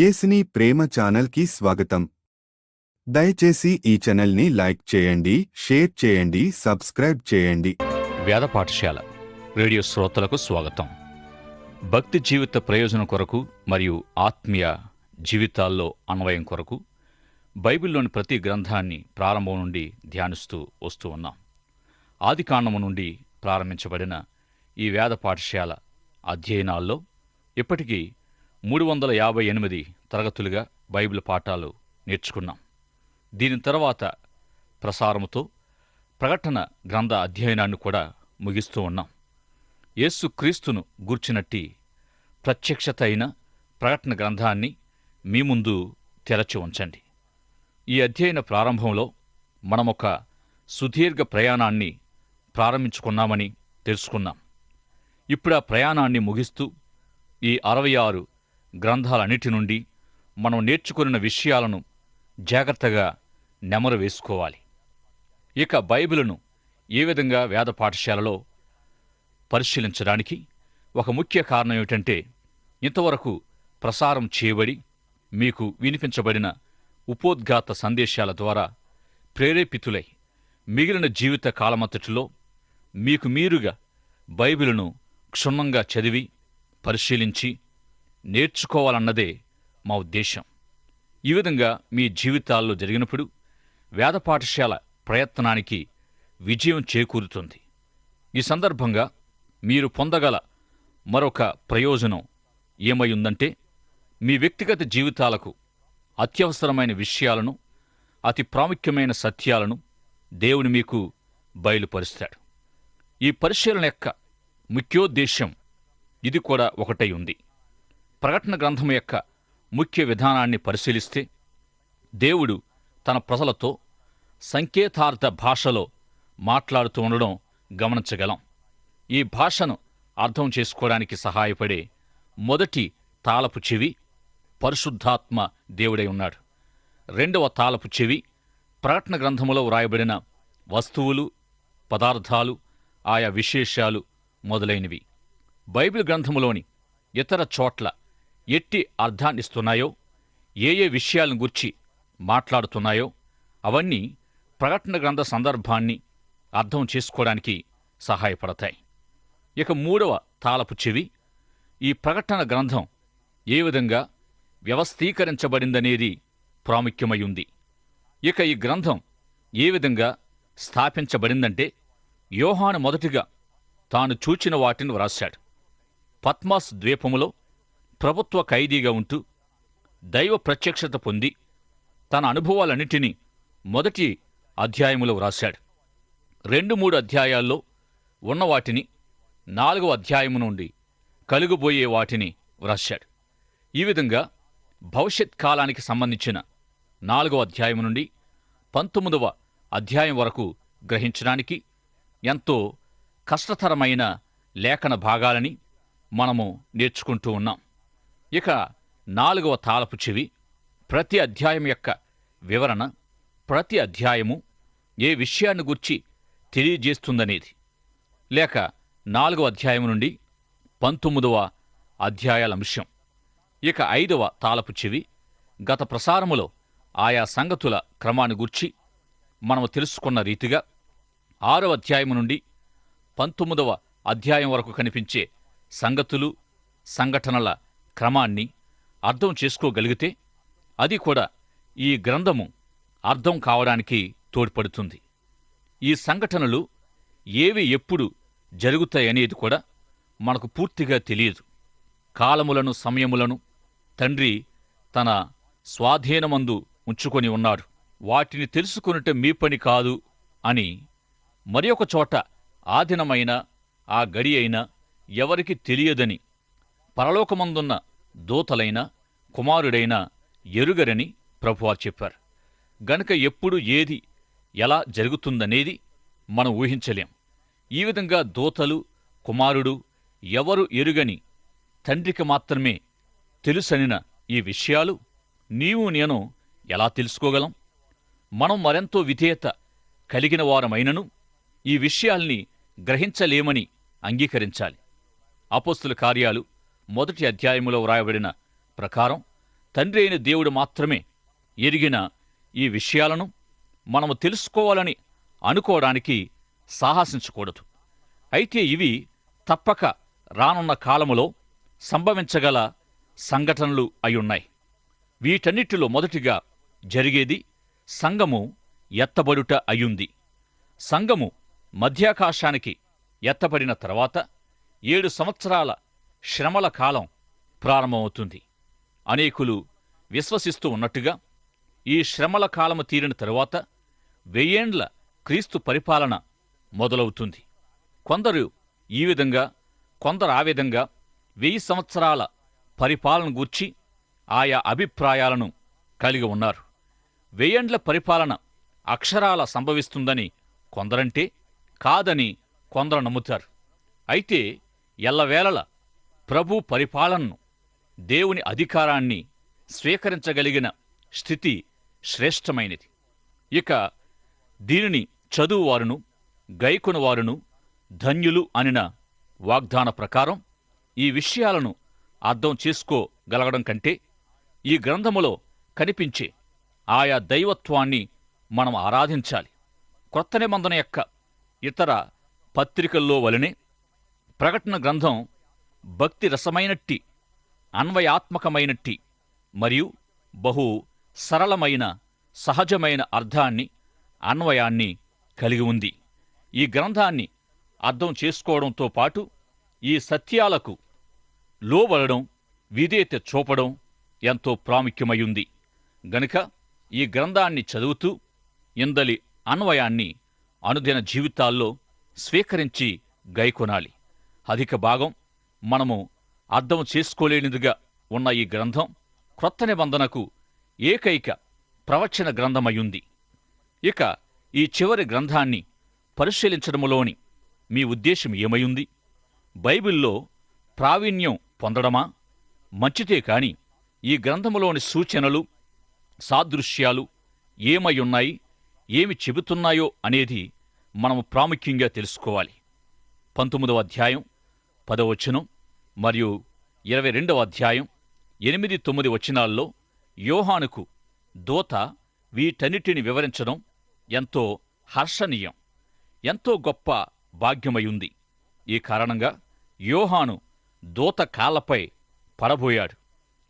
యేసుని ప్రేమ ఛానల్కి స్వాగతం. దయచేసి ఈ ఛానల్ని లైక్ చేయండి, షేర్ చేయండి, సబ్స్క్రైబ్ చేయండి. వేద పాఠశాల రేడియో శ్రోతలకు స్వాగతం. భక్తి జీవిత ప్రయోజనం కొరకు మరియు ఆత్మీయ జీవితాల్లో అన్వయం కొరకు బైబిల్లోని ప్రతి గ్రంథాన్ని ప్రారంభం నుండి ధ్యానిస్తూ వస్తూ ఉన్నాం. ఆదికాండము నుండి ప్రారంభించబడిన ఈ వేద పాఠశాల అధ్యయనాల్లో ఇప్పటికీ 358 తరగతులుగా బైబిల్ పాఠాలు నేర్చుకున్నాం. దీని తర్వాత ప్రసారముతో ప్రకటన గ్రంథ అధ్యయనాన్ని కూడా ముగిస్తూ ఉన్నాం. యేసు క్రీస్తును గూర్చినట్టి ప్రత్యక్షత అయిన ప్రకటన గ్రంథాన్ని మీ ముందు తెరచి ఉంచండి. ఈ అధ్యయన ప్రారంభంలో మనమొక సుదీర్ఘ ప్రయాణాన్ని ప్రారంభించుకున్నామని తెలుసుకున్నాం. ఇప్పుడు ఆ ప్రయాణాన్ని ముగిస్తూ ఈ 66 గ్రంథాలన్నిటి నుండి మనం నేర్చుకున్న విషయాలను జాగ్రత్తగా నెమరు వేసుకోవాలి. ఇక బైబిలును ఏ విధంగా వేద పాఠశాలలో పరిశీలించడానికి ఒక ముఖ్య కారణం ఏమిటంటే, ఇంతవరకు ప్రసారం చేయబడి మీకు వినిపించబడిన ఉపోద్ఘాత సందేశాల ద్వారా ప్రేరేపితులై మిగిలిన జీవిత కాలమంతటిలో మీకు మీరుగా బైబిలును క్షుణ్ణంగా చదివి పరిశీలించి నేర్చుకోవాలన్నదే మా ఉద్దేశం. ఈ విధంగా మీ జీవితాల్లో జరిగినప్పుడు వేద పాఠశాల ప్రయత్నానికి విజయం చేకూరుతుంది. ఈ సందర్భంగా మీరు పొందగల మరొక ప్రయోజనం ఏమై ఉందంటే, మీ వ్యక్తిగత జీవితాలకు అత్యవసరమైన విషయాలను, అతి ప్రాముఖ్యమైన సత్యాలను దేవుడు మీకు బయలుపరుస్తాడు. ఈ పరిశీలన యొక్క ముఖ్యోద్దేశం ఇది కూడా ఒకటై ఉంది. ప్రకటన గ్రంథం యొక్క ముఖ్య విధానాన్ని పరిశీలిస్తే, దేవుడు తన ప్రజలతో సంకేతార్థ భాషలో మాట్లాడుతూ ఉండడం గమనించగలం. ఈ భాషను అర్థం చేసుకోవడానికి సహాయపడే మొదటి తాళపు చెవి పరిశుద్ధాత్మ దేవుడై ఉన్నాడు. రెండవ తాళపు చెవి ప్రకటన గ్రంథములో వ్రాయబడిన వస్తువులు, పదార్థాలు, ఆయా విశేషాలు మొదలైనవి. బైబిల్ గ్రంథములోని ఇతర చోట్ల ఎట్టి అర్థాన్నిస్తున్నాయో, ఏ విషయాలను గురించి మాట్లాడుతున్నాయో అవన్నీ ప్రకటన గ్రంథ సందర్భాన్ని అర్థం చేసుకోవడానికి సహాయపడతాయి. ఇక మూడవ తాళపు చెవి ఈ ప్రకటన గ్రంథం ఏ విధంగా వ్యవస్థీకరించబడిందనేది ప్రాముఖ్యమై ఉంది. ఇక ఈ గ్రంథం ఏ విధంగా స్థాపించబడిందంటే, యోహాను మొదటిగా తాను చూచిన వాటిని వ్రాశాడు. పత్మస్ ద్వీపములో ప్రభుత్వ ఖైదీగా ఉంటూ దైవ ప్రత్యక్షత పొంది తన అనుభవాలన్నిటినీ మొదటి అధ్యాయములో వ్రాశాడు. 2-3 అధ్యాయాల్లో ఉన్న వాటిని 4వ అధ్యాయము నుండి కలుగబోయే వాటిని వ్రాశాడు. ఈ విధంగా భవిష్యత్ కాలానికి సంబంధించిన 4వ అధ్యాయం నుండి 19వ అధ్యాయం వరకు గ్రహించడానికి ఎంతో కష్టతరమైన లేఖన భాగాలని మనము నేర్చుకుంటూ ఉన్నాం. ఇక 4వ తాళపు చెవి ప్రతి అధ్యాయం యొక్క వివరణ, ప్రతి అధ్యాయము ఏ విషయాన్ని గురించి తెలియజేస్తుందనేది. లేక 4వ అధ్యాయం నుండి 19వ అధ్యాయాల అంశం. ఇక 5వ తాళపు చెవి గత ప్రసారములో ఆయా సంగతుల క్రమాన్ని గూర్చి మనము తెలుసుకున్న రీతిగా 6వ అధ్యాయం నుండి 19వ అధ్యాయం వరకు కనిపించే సంగతులు, సంఘటనల క్రమాన్ని అర్థం చేసుకోగలిగితే అది కూడా ఈ గ్రంథము అర్థం కావడానికి తోడ్పడుతుంది. ఈ సంఘటనలు ఏవి ఎప్పుడు జరుగుతాయనేది కూడా మనకు పూర్తిగా తెలియదు. కాలములను, సమయములను తండ్రి తన స్వాధీనమందు ఉంచుకొని ఉన్నాడు. వాటిని తెలుసుకొనుట మీ పని కాదు అని మరి ఒక చోట ఆదినమైన ఆ గడి అయినా ఎవరికి తెలియదని పరలోకమందున్న దూతలైన కుమారుడైన ఎరుగరని ప్రభువారు చెప్పారు. గనుక ఎప్పుడు ఏది ఎలా జరుగుతుందనేది మనం ఊహించలేం. ఈ విధంగా దూతలు, కుమారుడు ఎవరు ఎరుగని తండ్రికి మాత్రమే తెలుసనిన ఈ విషయాలు నీవు నేను ఎలా తెలుసుకోగలం? మనం మరెంతో విధేయత కలిగిన వారమైనను ఈ విషయాల్ని గ్రహించలేమని అంగీకరించాలి. అపోస్తుల కార్యాలు 1వ అధ్యాయములో వ్రాయబడిన ప్రకారం తండ్రి అయిన దేవుడు మాత్రమే ఎరిగిన ఈ విషయాలను మనము తెలుసుకోవాలని అనుకోవడానికి సాహసించకూడదు. అయితే ఇవి తప్పక రానున్న కాలములో సంభవించగల సంఘటనలు అయ్యున్నాయి. వీటన్నిటిలో మొదటిగా జరిగేది సంఘము ఎత్తబడుట అయ్యుంది. సంఘము మధ్యాకాశానికి ఎత్తబడిన తర్వాత 7 సంవత్సరాల శ్రమల కాలం ప్రారంభమవుతుంది. అనేకులు విశ్వసిస్తూ ఉన్నట్టుగా ఈ శ్రమల కాలము తీరిన తరువాత 1000 ఏండ్ల క్రీస్తు పరిపాలన మొదలవుతుంది. కొందరు ఈ విధంగా, కొందరు ఆ విధంగా 1000 సంవత్సరాల పరిపాలన గూర్చి ఆయా అభిప్రాయాలను కలిగి ఉన్నారు. 1000 ఏండ్ల పరిపాలన అక్షరాల సంభవిస్తుందని కొందరంటే, కాదని కొందరు నమ్ముతారు. అయితే ఎల్లవేళల ప్రభు పరిపాలనను, దేవుని అధికారాన్ని స్వీకరించగలిగిన స్థితి శ్రేష్టమైనది. ఇక దీనిని చదువువారును గైకొనువారును ధన్యులు అనిన వాగ్దాన ప్రకారం ఈ విషయాలను అర్థం చేసుకోగలగడం కంటే ఈ గ్రంథములో కనిపించే ఆయా దైవత్వాన్ని మనం ఆరాధించాలి. క్రొత్త నిబంధన యొక్క ఇతర పత్రికల్లో వలనే ప్రకటన గ్రంథం భక్తి రసమైనట్టి, అన్వయాత్మకమైనట్టి మరియు బహు సరళమైన సహజమైన అర్థాన్ని, అన్వయాన్ని కలిగి ఉంది. ఈ గ్రంథాన్ని అర్థం చేసుకోవడంతో పాటు ఈ సత్యాలకు లోబడడం, విధేయత చూపడం ఎంతో ప్రాముఖ్యమయ్యుంది. గనుక ఈ గ్రంథాన్ని చదువుతూ ఇందలి అన్వయాన్ని అనుదిన జీవితాల్లో స్వీకరించి గైకొనాలి. అధిక భాగం మనము అర్థం చేసుకోలేనిదిగా ఉన్న ఈ గ్రంథం క్రొత్త నిబంధనకు ఏకైక ప్రవచన గ్రంథమయ్యుంది. ఇక ఈ చివరి గ్రంథాన్ని పరిశీలించడములోని మీ ఉద్దేశం ఏమయుంది? బైబిల్లో ప్రావీణ్యం పొందడమా? మంచితే కాని ఈ గ్రంథములోని సూచనలు, సాదృశ్యాలు ఏమయ్యున్నాయి, ఏమి చెబుతున్నాయో అనేది మనము ప్రాముఖ్యంగా తెలుసుకోవాలి. 19వ అధ్యాయం 10వ వచనం మరియు 22వ అధ్యాయం 8, 9 వచనాల్లో యోహానుకు దూత వీటన్నిటిని వివరించడం ఎంతో హర్షణీయం, ఎంతో గొప్ప భాగ్యమయుంది. ఈ కారణంగా యోహాను దూత కాళ్లపై పడబోయాడు.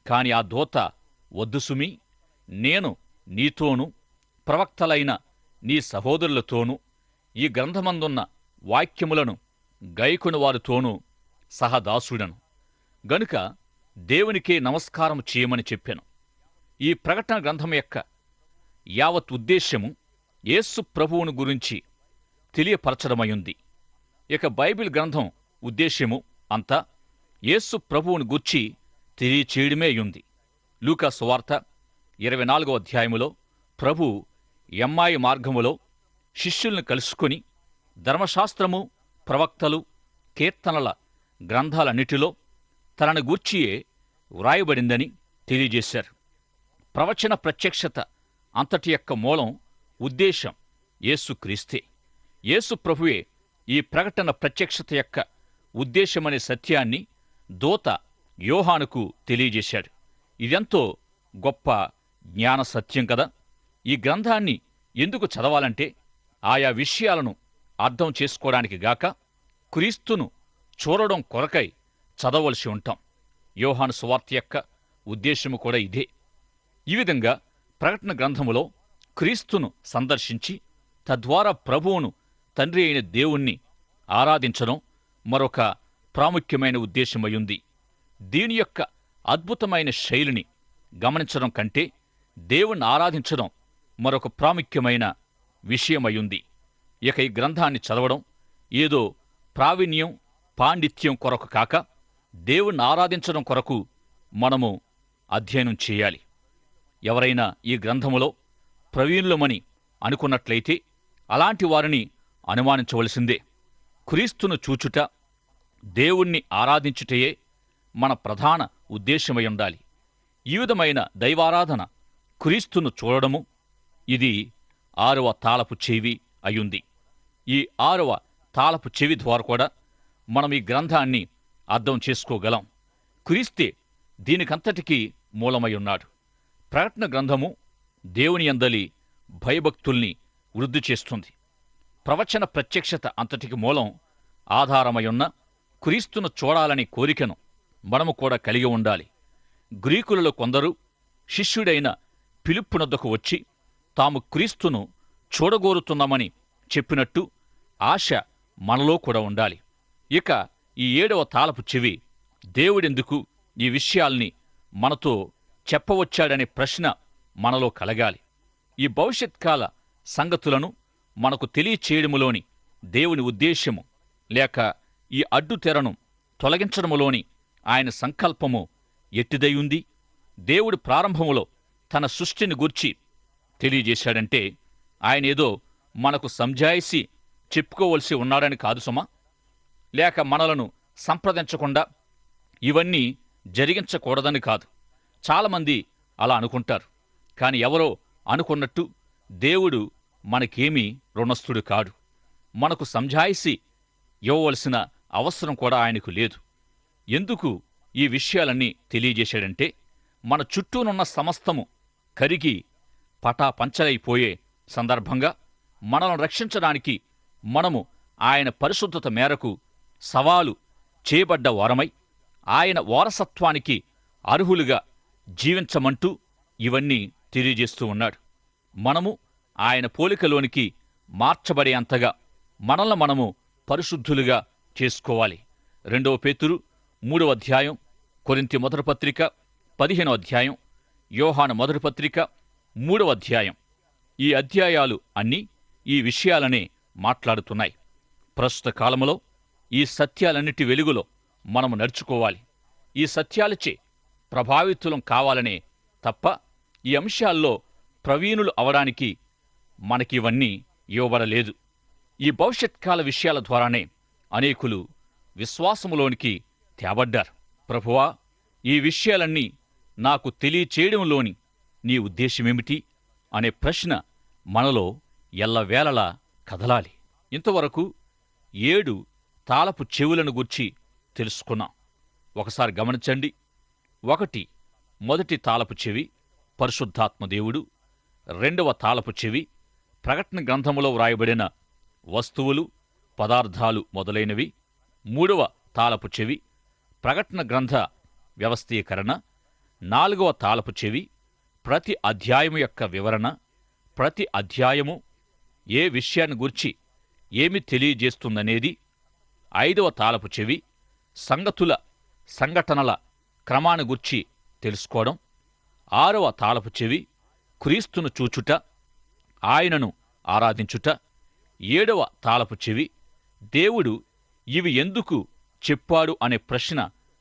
కాని ఆ దూత, వద్దు సుమీ, నేను నీతోనూ ప్రవక్తలైన నీ సహోదరులతోనూ ఈ గ్రంథమందున్న వాక్యములను గైకొను వారితోనూ సహదాసుడను గనుక దేవునికే నమస్కారం చేయమని చెప్పాను. ఈ ప్రకటన గ్రంథం యొక్క యావత్ ఉద్దేశ్యము యేసు ప్రభువును గురించి తెలియపరచడమయుంది. ఇక బైబిల్ గ్రంథం ఉద్దేశ్యము అంతా యేసు ప్రభువును గూర్చి తెలియచేయడమేయుంది. లూకా సువార్త 24వ అధ్యాయములో ప్రభు ఎమ్మాయి మార్గములో శిష్యుల్ని కలుసుకొని ధర్మశాస్త్రము, ప్రవక్తలు, కీర్తనల గ్రంథాలన్నిటిలో తనను గూర్చియే వ్రాయబడిందని తెలియజేశారు. ప్రవచన ప్రత్యక్షత అంతటి యొక్క మూలం, ఉద్దేశం యేసుక్రీస్తే. యేసు ప్రభువే ఈ ప్రకటన ప్రత్యక్షత యొక్క ఉద్దేశమనే సత్యాన్ని దూత యోహానుకు తెలియజేశాడు. ఇదెంతో గొప్ప జ్ఞాన సత్యం కదా. ఈ గ్రంథాన్ని ఎందుకు చదవాలంటే ఆయా విషయాలను అర్థం చేసుకోవడానికి గాక క్రీస్తును చూడడం కొరకై చదవలసి ఉంటాం. యోహాను సువార్త యొక్క ఉద్దేశము కూడా ఇదే. ఈ విధంగా ప్రకటన గ్రంథములో క్రీస్తును సందర్శించి తద్వారా ప్రభువును, తండ్రి అయిన దేవుణ్ణి ఆరాధించడం మరొక ప్రాముఖ్యమైన ఉద్దేశమయ్యుంది. దీని యొక్క అద్భుతమైన శైలిని గమనించడం కంటే దేవుణ్ణి ఆరాధించడం మరొక ప్రాముఖ్యమైన విషయమయ్యుంది. ఇక ఈ గ్రంథాన్ని చదవడం ఏదో ప్రావీణ్యం, పాండిత్యం కొరకు కాక దేవుణ్ణి ఆరాధించడం కొరకు మనము అధ్యయనం చేయాలి. ఎవరైనా ఈ గ్రంథములో ప్రవీణులమని అనుకున్నట్లయితే అలాంటి వారిని అనుమానించవలసిందే. క్రీస్తును చూచుట, దేవుణ్ణి ఆరాధించుటయే మన ప్రధాన ఉద్దేశమై ఉండాలి. ఈ విధమైన దైవారాధన, క్రీస్తును చూడడము, ఇది 6వ తాళపు చెవి అయ్యుంది. ఈ 6వ తాళపు చెవి ద్వారా కూడా మనం ఈ గ్రంథాన్ని అర్థం చేసుకోగలం. క్రీస్తే దీనికంతటికీ మూలమై ఉన్నాడు. ప్రకటన గ్రంథము దేవుని యందలి భయభక్తుల్ని వృద్ధి చేస్తుంది. ప్రవచన ప్రత్యక్షత అంతటికి మూలం ఆధారమయున్న క్రీస్తును చూడాలనే కోరికను మనము కూడా కలిగి ఉండాలి. గ్రీకులలో కొందరు శిష్యుడైన ఫిలిప్పునొద్దకు వచ్చి తాము క్రీస్తును చూడగోరుతున్నామని చెప్పినట్టు ఆశ మనలో కూడా ఉండాలి. ఇక ఈ 7వ తాళపు చెవి దేవుడెందుకు ఈ విషయాల్ని మనతో చెప్పవచ్చాడనే ప్రశ్న మనలో కలగాలి. ఈ భవిష్యత్కాల సంగతులను మనకు తెలియచేయడములోని దేవుని ఉద్దేశ్యము లేక ఈ అడ్డుతెరను తొలగించడములోని ఆయన సంకల్పము ఎట్టిదై ఉంది? దేవుడు ప్రారంభములో తన సృష్టిని గూర్చి తెలియజేశాడంటే ఆయనేదో మనకు సంజాయిసి చెప్పుకోవలసి ఉన్నాడని కాదు సుమా. లేక మనలను సంప్రదించకుండా ఇవన్నీ జరిగించకూడదని కాదు. చాలామంది అలా అనుకుంటారు. కాని ఎవరో అనుకున్నట్టు దేవుడు మనకేమీ రుణస్థుడు కాడు. మనకు సంజాయిసి ఇవ్వవలసిన అవసరం కూడా ఆయనకు లేదు. ఎందుకు ఈ విషయాలన్నీ తెలియజేశాడంటే మన చుట్టూనున్న సమస్తము కరిగి పటాపంచలైపోయే సందర్భంగా మనల్ని రక్షించడానికి మనము ఆయన పరిశుద్ధత మేరకు సవాలు చేయబడ్డ వారమై ఆయన వారసత్వానికి అర్హులుగా జీవించమంటూ ఇవన్నీ తెలియజేస్తూ ఉన్నాడు. మనము ఆయన పోలికలోనికి మార్చబడేంతగా మనల్ని మనము పరిశుద్ధులుగా చేసుకోవాలి. 2 పేతురు 3వ అధ్యాయం, కొరింథీ మొదటి పత్రిక 15వ అధ్యాయం, యోహాను మొదటి పత్రిక 3వ అధ్యాయం, ఈ అధ్యాయాలు అన్నీ ఈ విషయాలనే మాట్లాడుతున్నాయి. ప్రస్తుత కాలంలో ఈ సత్యాలన్నిటి వెలుగులో మనము నడుచుకోవాలి. ఈ సత్యాలచే ప్రభావితులం కావాలనే తప్ప ఈ అంశాల్లో ప్రవీణులు అవడానికి మనకివన్నీ ఇవ్వబడలేదు. ఈ భవిష్యత్కాల విషయాల ద్వారానే అనేకులు విశ్వాసములోనికి తేబడ్డారు. ప్రభువా, ఈ విషయాలన్నీ నాకు తెలియచేయడంలోని నీ ఉద్దేశమేమిటి అనే ప్రశ్న మనలో ఎల్లవేళలా కదలాలి. ఇంతవరకు 7 తాళపు చెవులను గూర్చి తెలుసుకున్నాం. ఒకసారి గమనించండి. 1 మొదటి తాళపు చెవి పరిశుద్ధాత్మదేవుడు. 2వ తాళపు చెవి ప్రకటన గ్రంథములో వ్రాయబడిన వస్తువులు, పదార్థాలు మొదలైనవి. 3వ తాళపు చెవి ప్రకటన గ్రంథ వ్యవస్థీకరణ. 4వ తాళపు చెవి ప్రతి అధ్యాయము యొక్క వివరణ. ప్రతి అధ్యాయము ఏ విషయాన్ని గూర్చి ఏమి తెలియజేస్తుందనేది. 5వ తాళపు చెవి సంఘటనల క్రమాన్ని గూర్చి తెలుసుకోవడం. 6వ తాళపు చెవి క్రీస్తును చూచుట, ఆయనను ఆరాధించుట. 7వ తాళపు చెవి దేవుడు ఇవి ఎందుకు చెప్పాడు అనే ప్రశ్న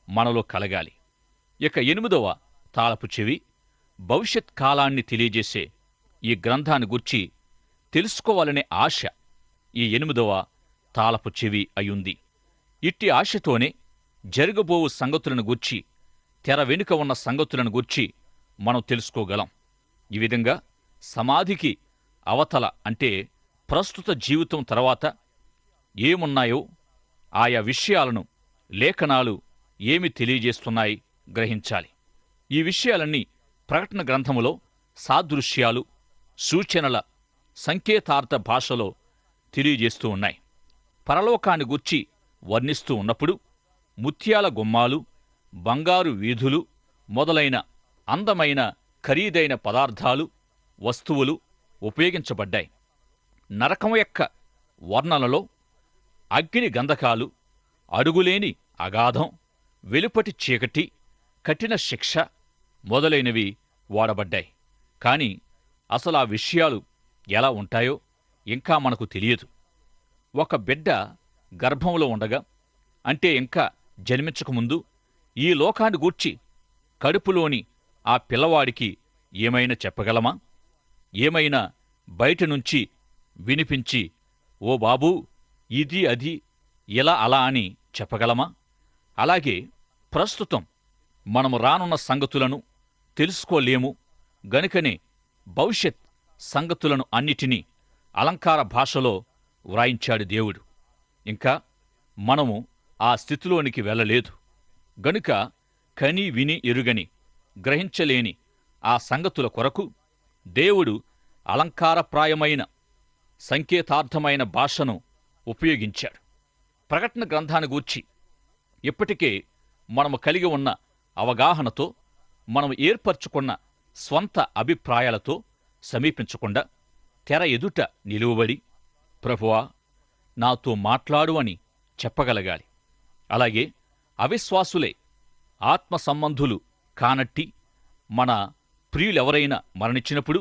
మనలో కలగాలి. ఇక 8వ తాళపు చెవి భవిష్యత్ కాలాన్ని తెలియజేసే ఈ గ్రంథాన్ని గూర్చి తెలుసుకోవాలనే ఆశ ఈ 8వ తాళపు చెవి అయుంది. ఇట్టి ఆశతోనే జరగబోవు సంగతులను గూర్చి, తెర వెనుక ఉన్న సంగతులను గూర్చి మనం తెలుసుకోగలం. ఈ విధంగా సమాధికి అవతల అంటే ప్రస్తుత జీవితం తర్వాత ఏమున్నాయో ఆయా విషయాలను లేఖనాలు ఏమి తెలియజేస్తున్నాయి గ్రహించాలి. ఈ విషయాలన్నీ ప్రకటన గ్రంథములో సాదృశ్యాలు, సూచనల సంకేతార్థ భాషలో తెలియజేస్తూ ఉన్నాయి. పరలోకాన్ని గూర్చి వర్ణిస్తూ ఉన్నప్పుడు ముత్యాల గుమ్మాలు, బంగారు వీధులు మొదలైన అందమైన ఖరీదైన పదార్థాలు, వస్తువులు ఉపయోగించబడ్డాయి. నరకం యొక్క వర్ణనలో అగ్ని గంధకాలు, అడుగులేని అగాధం, వెలుపటి చీకటి, కఠిన శిక్ష మొదలైనవి వాడబడ్డాయి. కాని అసలు ఆ విషయాలు ఎలా ఉంటాయో ఇంకా మనకు తెలియదు. ఒక బిడ్డ గర్భంలో ఉండగా, అంటే ఇంకా జన్మించకముందు ఈ లోకాన్ని గూర్చి కడుపులోని ఆ పిల్లవాడికి ఏమైనా చెప్పగలమా? ఏమైనా బయట నుంచి వినిపించి, ఓ బాబూ ఇది అది ఇలా అలా అని చెప్పగలమా? అలాగే ప్రస్తుతం మనము రానున్న సంగతులను తెలుసుకోలేము గనుకనే భవిష్యత్ సంగతులను అన్నిటినీ అలంకార భాషలో వ్రాయించాడు దేవుడు. ఇంకా మనము ఆ స్థితిలోనికి వెళ్ళలేదు గనుక కని విని ఎరుగని, గ్రహించలేని ఆ సంగతుల కొరకు దేవుడు అలంకారప్రాయమైన సంకేతార్థమైన భాషను ఉపయోగించాడు. ప్రకటన గ్రంథాన్ని గూర్చి ఇప్పటికే మనము కలిగి ఉన్న అవగాహనతో, మనం ఏర్పరచుకున్న స్వంత అభిప్రాయాలతో సమీపించకుండా తెర ఎదుట నిలువబడి, ప్రభువా నాతో మాట్లాడు అని చెప్పగలగాలి. అలాగే అవిశ్వాసులే, ఆత్మ సంబంధులు కానట్టి మన ప్రియులెవరైనా మరణించినప్పుడు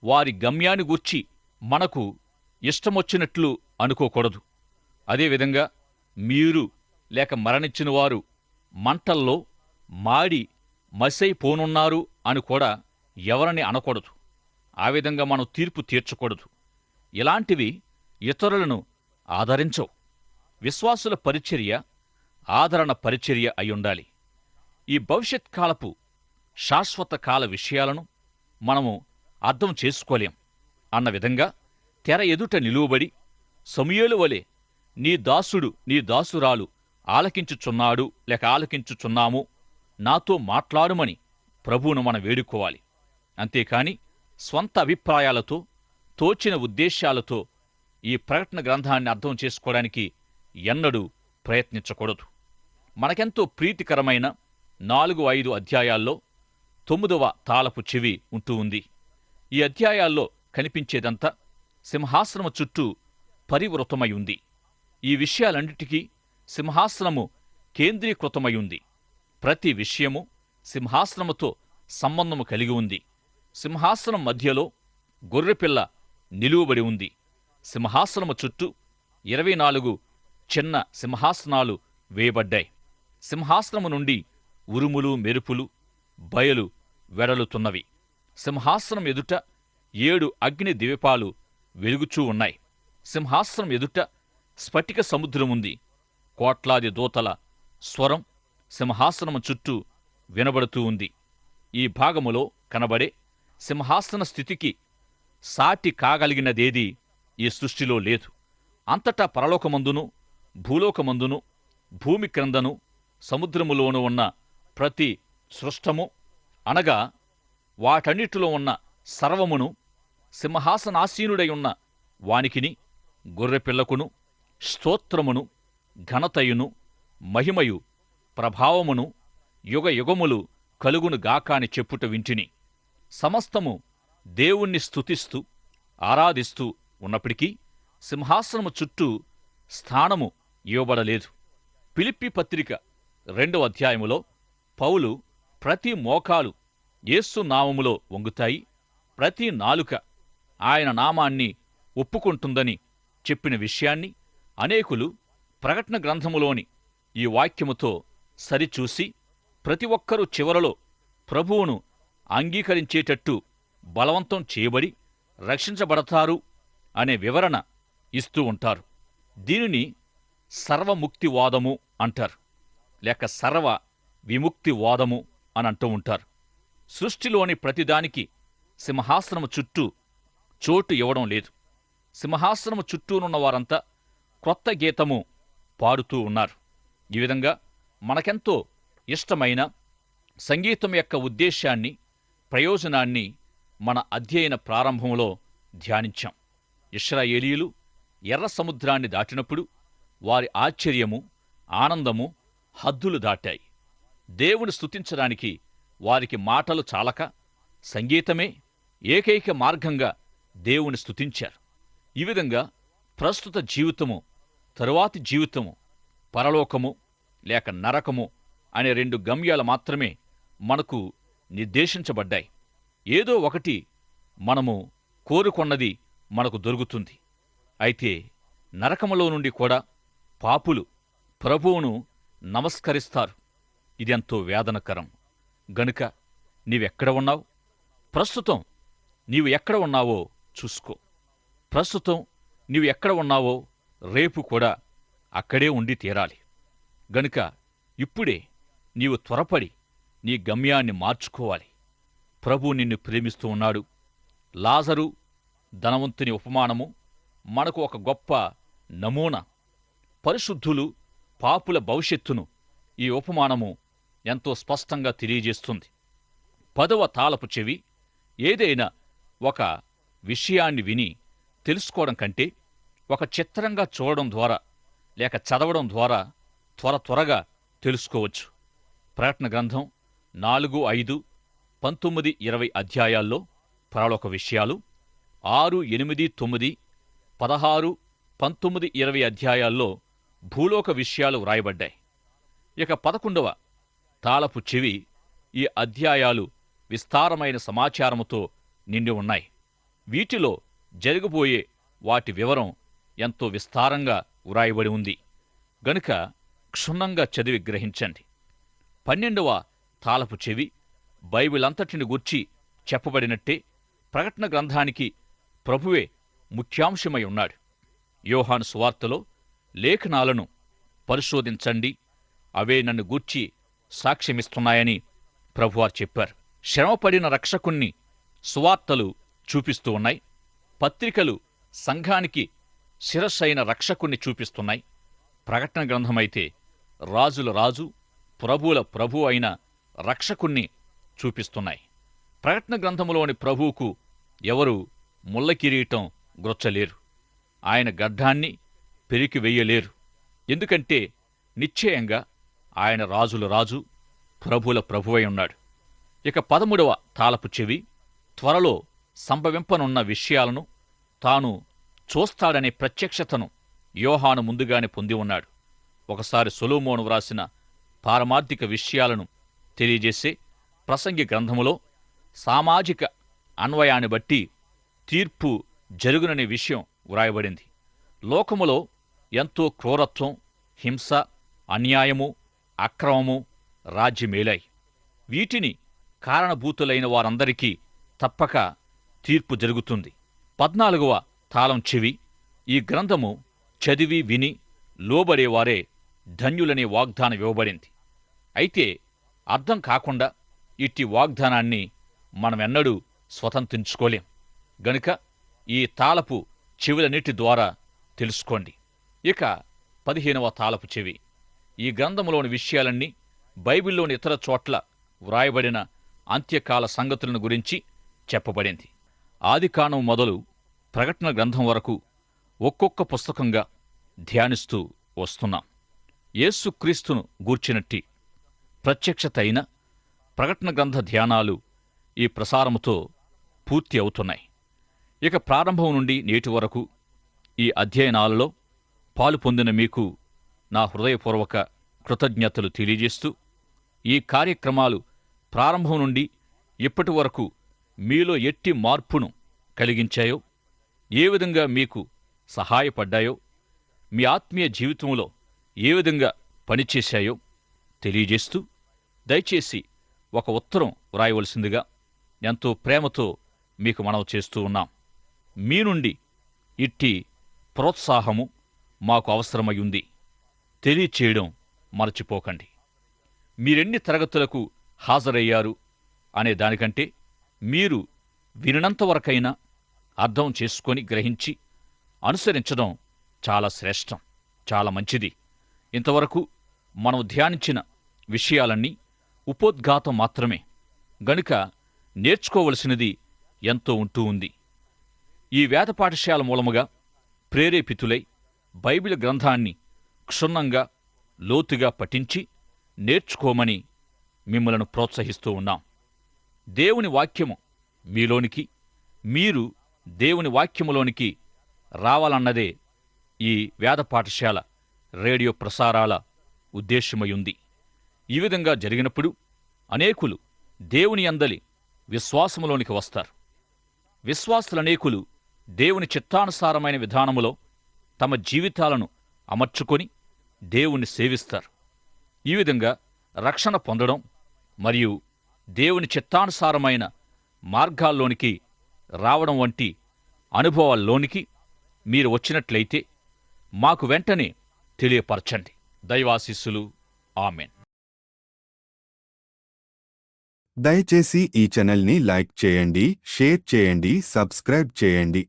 వారి గమ్యాన్ని గూర్చి మనకు ఇష్టమొచ్చినట్లు అనుకోకూడదు. అదేవిధంగా మీరు లేక మరణించిన వారు మంటల్లో మాడి మసైపోనున్నారు అని కూడా ఎవరని అనకూడదు. ఆ విధంగా మనం తీర్పు తీర్చకూడదు. ఇలాంటివి ఇతరులను ఆదరించవు. విశ్వాసుల పరిచర్య ఆదరణ పరిచర్య అయ్యుండాలి. ఈ భవిష్యత్ కాలపు శాశ్వత కాల విషయాలను మనము అర్థం చేసుకోలేం అన్న విధంగా తెర ఎదుట నిలువబడి, సమూయేలు వలె నీ దాసుడు నీ దాసురాలు ఆలకించుచున్నాడు లేక ఆలకించుచున్నాము, నాతో మాట్లాడుమని ప్రభువును మనం వేడుకోవాలి. అంతేకాని స్వంత అభిప్రాయాలతో, తోచిన ఉద్దేశాలతో ఈ ప్రకటన గ్రంథాన్ని అర్థం చేసుకోవడానికి ఎన్నడూ ప్రయత్నించకూడదు. మనకెంతో ప్రీతికరమైన 4-5 అధ్యాయాల్లో 9వ తాళపు చెవి ఉంటూ ఉంది. ఈ అధ్యాయాల్లో కనిపించేదంతా సింహాసనము చుట్టూ పరివృతమై ఉంది. ఈ విషయాలన్నిటికీ సింహాసనము కేంద్రీకృతమై ఉంది. ప్రతి విషయము సింహాసనముతో సంబంధము కలిగి ఉంది. సింహాసనం మధ్యలో గొర్రెపిల్ల నిలువబడి ఉంది. సింహాసనము చుట్టూ 24 చిన్న సింహాసనాలు వేయబడ్డాయి. సింహాసనము నుండి ఉరుములు, మెరుపులు, బయలు వెడలుతున్నవి. సింహాసనం ఎదుట 7 అగ్ని దీపాలు వెలుగుచూ ఉన్నాయి. సింహాసనం ఎదుట స్ఫటిక సముద్రముంది. కోట్లాది దూతల స్వరం సింహాసనము చుట్టూ వినబడుతూ ఉంది. ఈ భాగములో కనబడే సింహాసన స్థితికి సాటి కాగలిగినదేదీ ఈ సృష్టిలో లేదు. అంతటా పరలోకమందును, భూలోకమందును, భూమి క్రిందను, సముద్రములోనూ ఉన్న ప్రతి సృష్టము అనగా వాటన్నిటిలో ఉన్న సర్వమును సింహాసనాసీనుడై ఉన్న వానికిని, గొర్రెపిల్లకును స్తోత్రమును, ఘనతయును, మహిమయు, ప్రభావమును యుగయుగములు కలుగును గాక అని చెప్పుట వింటిని. సమస్తము దేవుణ్ణి స్తుతిస్తూ ఆరాధిస్తూ ఉన్నప్పటికీ సింహాసనము చుట్టూ స్థానము ఇవ్వబడలేదు. ఫిలిప్పీ పత్రిక 2వ అధ్యాయములో పౌలు ప్రతి మోకాలు యేసు నామములో వంగుతాయి, ప్రతి నాలుక ఆయన నామాన్ని ఒప్పుకుంటుందని చెప్పిన విషయాన్ని అనేకులు ప్రకటన గ్రంథములోని ఈ వాక్యముతో సరిచూసి ప్రతి ఒక్కరూ చివరలో ప్రభువును అంగీకరించేటట్టు బలవంతం చేయబడి రక్షించబడతారు అనే వివరణ ఇస్తూ ఉంటారు. దీనిని సర్వముక్తివాదము అంటారు, లేక సర్వ విముక్తివాదము అని అంటూ ఉంటారు. సృష్టిలోని ప్రతిదానికి సింహాసనము చుట్టూ చోటు ఇవ్వడం లేదు. సింహాసనము చుట్టూనున్న వారంతా క్రొత్త గీతము పాడుతూ ఉన్నారు. ఈ విధంగా మనకెంతో ఇష్టమైన సంగీతం యొక్క ఉద్దేశాన్ని, ప్రయోజనాన్ని మన అధ్యయన ప్రారంభంలో ధ్యానించాం. ఇశ్రాయేలీయులు ఎర్ర సముద్రాన్ని దాటినప్పుడు వారి ఆశ్చర్యము, ఆనందము హద్దులు దాటాయి. దేవుని స్తుతించడానికి వారికి మాటలు చాలక సంగీతమే ఏకైక మార్గంగా దేవుని స్తుతించారు. ఈ విధంగా ప్రస్తుత జీవితము, తరువాతి జీవితము, పరలోకము లేక నరకము అనే 2 గమ్యాలు మాత్రమే మనకు నిర్దేశించబడ్డాయి. ఏదో ఒకటి మనము కోరుకొన్నది మనకు దొరుకుతుంది. అయితే నరకములో నుండి కూడా పాపులు ప్రభువును నమస్కరిస్తారు. ఇదెంతో వేదనకరం. గనుక నీవెక్కడ ఉన్నావు? ప్రస్తుతం నీవు ఎక్కడ ఉన్నావో చూసుకో. ప్రస్తుతం నీవు ఎక్కడ ఉన్నావో రేపు కూడా అక్కడే ఉండి తీరాలి. గనుక ఇప్పుడే నీవు త్వరపడి నీ గమ్యాన్ని మార్చుకోవాలి. ప్రభు నిన్ను ప్రేమిస్తూ ఉన్నాడు. లాజరు ధనవంతుని ఉపమానము మనకు ఒక గొప్ప నమూనా. పరిశుద్ధులు పాపుల భవిష్యత్తును ఈ ఉపమానము ఎంతో స్పష్టంగా తెలియజేస్తుంది. 10వ తాళపు చెవి ఏదైనా ఒక విషయాన్ని విని తెలుసుకోవడం కంటే ఒక చిత్రంగా చూడడం ద్వారా లేక చదవడం ద్వారా త్వరగా తెలుసుకోవచ్చు. ప్రకటన గ్రంథం 4, 5, 19, 20 అధ్యాయాల్లో పరలోక విషయాలు, 6, 8, 9, 16, 19, 20 అధ్యాయాల్లో భూలోక విషయాలు వ్రాయబడ్డాయి. ఇక 11వ తాళపు చెవి ఈ అధ్యాయాలు విస్తారమైన సమాచారముతో నిండి ఉన్నాయి. వీటిలో జరగబోయే వాటి వివరం ఎంతో విస్తారంగా వ్రాయబడి ఉంది గనుక క్షుణ్ణంగా చదివి గ్రహించండి. 12వ తాళపు చెవి బైబిల్ అంతటిని గూర్చి చెప్పబడినట్టే ప్రకటన గ్రంథానికి ప్రభువే ముఖ్యాంశమై ఉన్నాడు. యోహాను సువార్తలో లేఖనాలను పరిశోధించండి, అవే నన్ను గూర్చి సాక్ష్యమిస్తున్నాయని ప్రభువారు చెప్పారు. శ్రమపడిన రక్షకుణ్ణి సువార్తలు చూపిస్తూ ఉన్నాయి. పత్రికలు సంఘానికి శిరస్సైన రక్షకుణ్ణి చూపిస్తున్నాయి. ప్రకటన గ్రంథమైతే రాజుల రాజు ప్రభువుల ప్రభు అయిన రక్షకుణ్ణి చూపిస్తున్నాయి. ప్రకటన గ్రంథములోని ప్రభువుకు ఎవరు ముళ్ళ కిరీటం గ్రొచ్చలేరు, ఆయన గడ్డాన్ని పెరికి వెయ్యలేరు. ఎందుకంటే నిశ్చయంగా ఆయన రాజుల రాజు ప్రభువుల ప్రభువై ఉన్నాడు. ఇక 13వ తాళపు చెవి త్వరలో సంభవింపనున్న విషయాలను తాను చూస్తాడనే ప్రత్యక్షతను యోహాను ముందుగానే పొంది ఉన్నాడు. ఒకసారి సొలొమోను వ్రాసిన పారమార్థిక విషయాలను తెలియజేసే ప్రసంగి గ్రంథములో సామాజిక అన్వయాన్ని బట్టి తీర్పు జరుగుననే విషయం వ్రాయబడింది. లోకములో ఎంతో క్రూరత్వం, హింస, అన్యాయము, అక్రమము రాజ్యమేలాయి. వీటిని కారణభూతులైన వారందరికీ తప్పక తీర్పు జరుగుతుంది. 14వ తాళం చెవి ఈ గ్రంథము చదివి విని లోబడేవారే ధన్యులనే వాగ్దానం ఇవ్వబడింది. అయితే అర్థం కాకుండా ఇట్టి వాగ్దానాన్ని మనమెన్నడూ స్వతంత్రించుకోలేం గనుక ఈ తాళపు చెవులన్నిటి ద్వారా తెలుసుకోండి. ఇక 15వ తాళపు చెవి ఈ గ్రంథములోని విషయాలన్నీ బైబిల్లోని ఇతర చోట్ల వ్రాయబడిన అంత్యకాల సంగతులను గురించి చెప్పబడింది. ఆదికాండం మొదలు ప్రకటన గ్రంథం వరకు ఒక్కొక్క పుస్తకంగా ధ్యానిస్తూ వస్తున్నాం. యేసుక్రీస్తును గూర్చినట్టి ప్రత్యక్షత అయిన ప్రకటన గ్రంథ ధ్యానాలు ఈ ప్రసారముతో పూర్తి అవుతున్నాయి. ఇక ప్రారంభం నుండి నేటి వరకు ఈ అధ్యయనాలలో పాలు పొందిన మీకు నా హృదయపూర్వక కృతజ్ఞతలు తెలియజేస్తూ, ఈ కార్యక్రమాలు ప్రారంభం నుండి ఇప్పటి వరకు మీలో ఎట్టి మార్పును కలిగించాయో, ఏ విధంగా మీకు సహాయపడ్డాయో, మీ ఆత్మీయ జీవితంలో ఏ విధంగా పనిచేశాయో తెలియజేస్తూ, దయచేసి ఒక ఉత్తరం వ్రాయవలసిందిగా ఎంతో ప్రేమతో మీకు మనవి చేస్తూ ఉన్నాం. మీ నుండి ఇట్టి ప్రోత్సాహము మాకు అవసరమయ్యుంది. తెలియచేయడం మరచిపోకండి. మీరెన్ని తరగతులకు హాజరయ్యారు అనే దానికంటే మీరు వినినంతవరకైనా అర్థం చేసుకొని గ్రహించి అనుసరించడం చాలా శ్రేష్టం, చాలా మంచిది. ఇంతవరకు మనం ధ్యానించిన విషయాలన్నీ ఉపోద్ఘాతం మాత్రమే గనుక నేర్చుకోవలసినది ఎంతో ఉంటూ ఉంది. ఈ వేద పాఠశాల మూలముగా ప్రేరేపితులై బైబిల్ గ్రంథాన్ని క్షుణ్ణంగా లోతుగా పఠించి నేర్చుకోమని మిమ్మలను ప్రోత్సహిస్తూ ఉన్నాం. దేవుని వాక్యము మీలోనికి, మీరు దేవుని వాక్యములోనికి రావాలన్నదే ఈ వేద పాఠశాల రేడియో ప్రసారాల ఉద్దేశ్యమయుంది. ఈ విధంగా జరిగినప్పుడు అనేకులు దేవుని యందలి విశ్వాసములోనికి వస్తారు. విశ్వాసులనేకులు దేవుని చిత్తానుసారమైన విధానములో తమ జీవితాలను అమర్చుకొని దేవుణ్ణి సేవిస్తారు. ఈ విధంగా రక్షణ పొందడం మరియు దేవుని చిత్తానుసారమైన మార్గాల్లోనికి రావడం వంటి అనుభవాల్లోనికి మీరు వచ్చినట్లయితే మాకు వెంటనే తెలియపరచండి. దైవాశీస్సులు. ఆమెన్. దయచేసి ఈ ఛానల్ని లైక్ చేయండి, షేర్ చేయండి, సబ్స్క్రైబ్ చేయండి.